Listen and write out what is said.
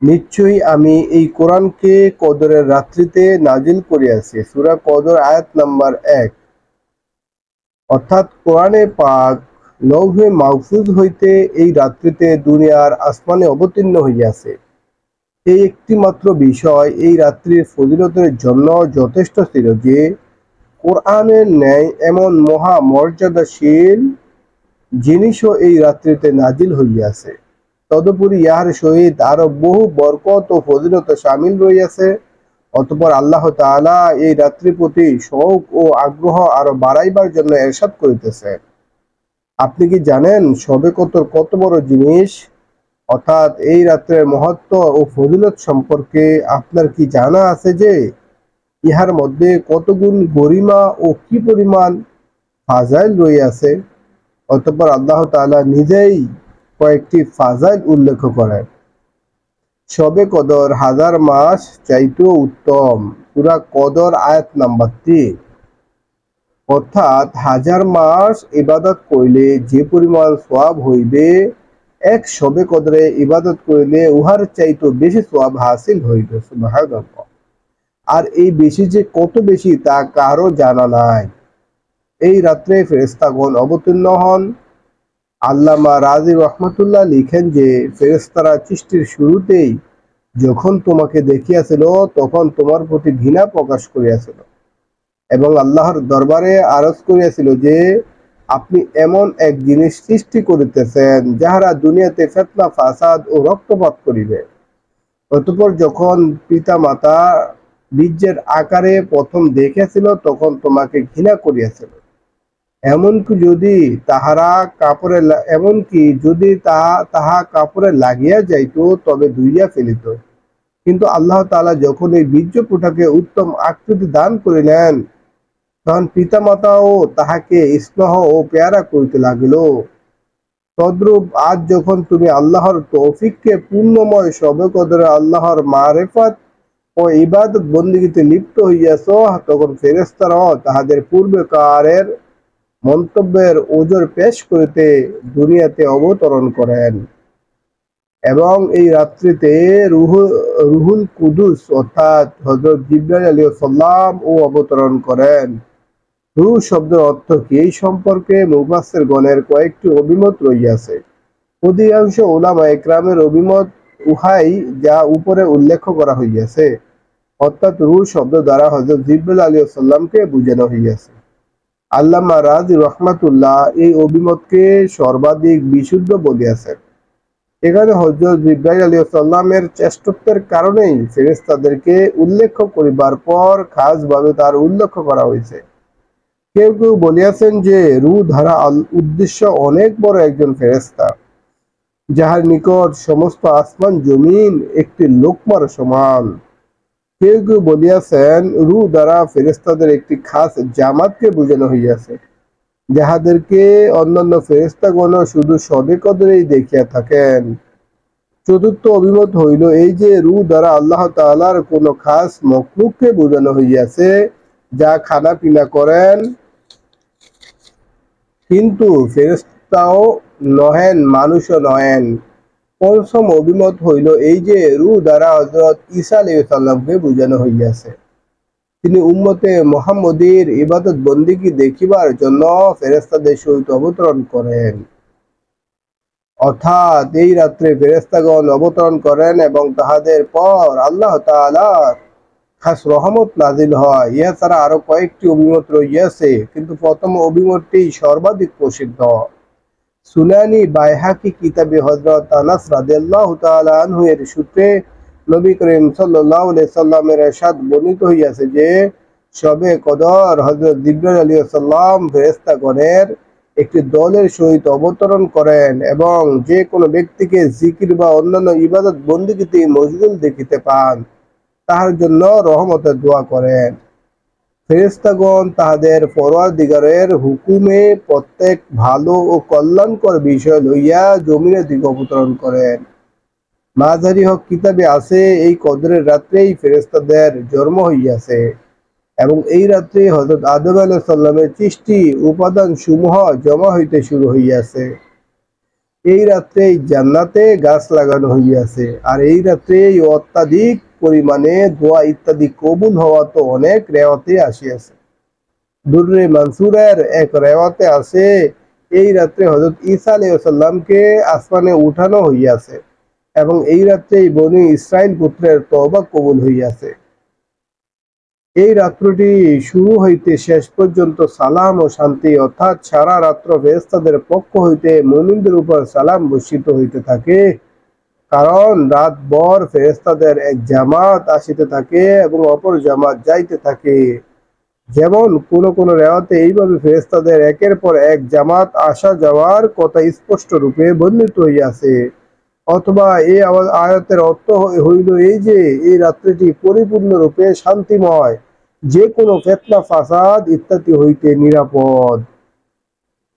নিশ্চয়ই আমি এই কোরআনকে কদরের রাত্রিতে নাজিল করিয়াছি। সূরা কদর আয়াত নাম্বার ১। অর্থাৎ কোরআনে পাক লৌহে মাহফুজ হইতে এই রাত্রিতে দুনিয়ার আসমানে অবতীর্ণ হইয়াছে। এই একটি মাত্র বিষয় এই রাত্রির ফজিলতের জন্য যথেষ্ট ছিল যে কোরআনের ন্যায় এমন মহা মর্যাদাশীল জিনিসও এই রাত্রিতে নাজিল হইয়াছে। তদুপরি ইহার সহিত আরো বহু বরকত ও ফজিলত শামিল রইয়াছে। অতঃপর আল্লাহ তাআলা এই রাত্রির প্রতি শৌক ও আগ্রহ আরো বাড়াইবার জন্য এরশাদ করিতেছেন, আপনি কি জানেন শবে কদর কত বড় জিনিস? অর্থাৎ এই রাত্রের মহত্ব ও ফজিলত সম্পর্কে আপনার কি জানা আছে যে ইহার মধ্যে কত গুণ গরিমা ও কি পরিমাণ ফাজাইল রইয়াছে? অতঃপর আল্লাহ তাআলা নিজেই কয়েকটি ফাজাইল উল্লেখ করেন। শবে কদর হাজার মাস চাইতেও উত্তম। সূরা কদর আয়াত নাম্বার ৩। অর্থাৎ হাজার মাস ইবাদত করিলে যে পরিমাণ সওয়াব হইবে, এক শবে কদরে ইবাদত করিলে উহার চাইতেও বেশি সওয়াব হাসিল হইবে। সুবহানাল্লাহ। আর এই বেশি যে কত বেশি তা কারো জানা নাই। এই রাত্রে ফেরেশতাগণ অবতীর্ণ হন। আল্লামা রাজি রহমাতুল্লাহ লিখেন যে ফেরেশতারা সৃষ্টির শুরুতেই যখন তোমাকে দেখিয়াছিল তখন তোমার প্রতি ঘৃণা প্রকাশ করিয়াছিল এবং আল্লাহর দরবারে আরজ করিয়াছিল যে আপনি এমন এক জিনিস সৃষ্টি করিতেছেন যাহারা দুনিয়াতে ফিতনা ফাসাদ ও রক্তপাত করিবে। অতঃপর যখন পিতা মাতা বীর্যের আকারে প্রথম দেখিয়াছিল তখন তোমাকে ঘৃণা করিয়াছিল। এমনকি যদি তাহা কাপড়ে লাগিয়া যাইত তবে ধুইয়া ফেলিত। কিন্তু আল্লাহ তাআলা যখন এই বীর্যপুটাকে উত্তম আকৃতি দান করিলেন তখন পিতামাতাও তাহাকে স্নেহ ও পেয়ারা করিতে লাগিল। তদ্রূপ আজ যখন তুমি আল্লাহর তৌফিককে পূর্ণময় শবে কদরে আল্লাহর মারেফত ও ইবাদত বন্দেগীতে লিপ্ত হইয়াছ, তখন ফেরেশতারাও তাহাদের পূর্বেকারের মন্তব্যের ওজর পেশ করিতে দুনিয়াতে অবতরণ করেন এবং এই রাত্রিতে রুহুল কুদুস অর্থাৎ হযরত জিবরাইল আলাইহিস সালাম ও অবতরণ করেন। রূহ শব্দের অর্থ কি, এই সম্পর্কে মুফাসসিরগণের কয়েকটি অভিমত রইয়াছে। অধিকাংশ উলামায়ে কেরামের অভিমত উহাই যা উপরে উল্লেখ করা হইয়াছে, অর্থাৎ রূহ শব্দ দ্বারা হযরত জিবরাইল আলাইহিস সালামকে বুঝানো হইয়াছে। আল্লামা রাজি রহমাতুল্লাহ এই অভিমতকে সর্বাধিক বিশুদ্ধ বলিয়াছেন। এখানে হযরত জিবরাইল আলাইহিস সালামের শ্রেষ্ঠত্বের কারণেই ফেরেশতাদেরকে উল্লেখ করিবার পর খাসভাবে তার উল্লেখ করা হয়েছে। কেউ কেউ বলিয়াছেন যে রূহ দ্বারা উদ্দেশ্য অনেক বড় একজন ফেরেশতা, যাহার নিকট সমস্ত আসমান জমিন একটি লোকমার সমান। কেউ কেউ বলিয়াছেন রূহ দ্বারা ফেরেশতাদের একটি খাস জামাতকে বুঝানো হইয়াছে, যাহাদেরকে অন্যান্য ফেরেশতাগণ শুধু শবে কদরেই দেখিয়া থাকেন। চতুর্থ অভিমত হইল এই যে রূহ দ্বারা আল্লাহ তাআলার কোন খাস মখলুককে বুঝানো হইয়াছে, যা খানা পিনা করেন কিন্তু ফেরেশতাও নহেন, মানুষও নহেন। পঞ্চম অভিমত হইল এই যে রূহ দ্বারা হযরত ঈসা আলাইহিস সালামকে বুঝানো হইয়াছে, তিনি উম্মতে মুহাম্মদীর ইবাদত বন্দেগী দেখিবার জন্য ফেরেশতাদের সহিত অবতরণ করেন। অর্থাৎ এই রাত্রে ফেরেশতাগণ অবতরণ করেন এবং তাহাদের পর আল্লাহ তাআলার খাস রহমত নাজিল হয়। ইহা ছাড়া আরো কয়েকটি অভিমত রইয়াছে, কিন্তু প্রথম অভিমতটি সর্বাধিক প্রসিদ্ধ। সুনানি বাইহাকি কিতাবে হযরত আনাস রাদিয়াল্লাহু তাআলা আনহু এর সূত্রে নবী করিম সাল্লাল্লাহু আলাইহি সাল্লামের ইরশাদ বর্ণিত হইয়াছে যে শবে কদর হযরত জিবরাইল আলাইহিস সালাম ফেরেশতাগণের একটি দলের সহিত অবতরণ করেন এবং যে কোনো ব্যক্তিকে জিকির বা অন্যান্য ইবাদত বন্দেগীতে মশগুল দেখিতে পান তাহার জন্য রহমতের দোয়া করেন। ফেরেশতাগণ তাহাদের পরওয়ারদিগারের হুকুমে প্রত্যেক ভালো ও কল্যাণকর বিষয় লইয়া জমিনের দিকে অবতরণ করেন। মাঝারি হক কিতাবে আছে এই কদরের রাত্রেই ফেরেশতাদের জন্ম হইয়াছে এবং এই রাত্রে হযরত আদম আলাইহিস সালামের সৃষ্টি উপাদান সমূহ জমা হইতে শুরু হইয়াছে। এই রাত্রেই জান্নাতে গাছ লাগানো হইয়াছে, আর এই রাত্রেই অত্যাধিক পরিমাণে দোয়া ইত্যাদি কবুল হওয়া তো অনেক রেওয়াতে আসিয়াছে। দুররে মানসুরের এক রেওয়াতে আছে, এই রাত্রে হযরত ঈসা আলাইহিস সালামকে আসমানে উঠানো হইয়াছে এবং এই রাত্রেই বনী ইসরাইল পুত্রের তওবা কবুল হইয়াছে। এই রাত্রটি শুরু হইতে শেষ পর্যন্ত সালাম ও শান্তি অর্থাৎ সারা রাত্র ফেরেশতাদের পক্ষ হইতে মুমিনদের উপর সালাম বর্ষিত হইতে থাকে, কারণ রাতভর ফেরেশতাদের এক জামাত আসিতে থাকে এবং অপর জামাত যাইতে থাকে। যেমন কোন কোন রেওয়াতে এইভাবে ফেরেশতাদের একের পর এক জামাত আসা যাওয়ার কথা স্পষ্ট রূপে বর্ণিত হইয়াছে। অথবা এই আয়াতের অর্থ হইল এই যে এই রাত্রিটি পরিপূর্ণরূপে শান্তিময়, যে কোনো ফিতনা ফাসাদ ইত্যাদি হইতে নিরাপদ।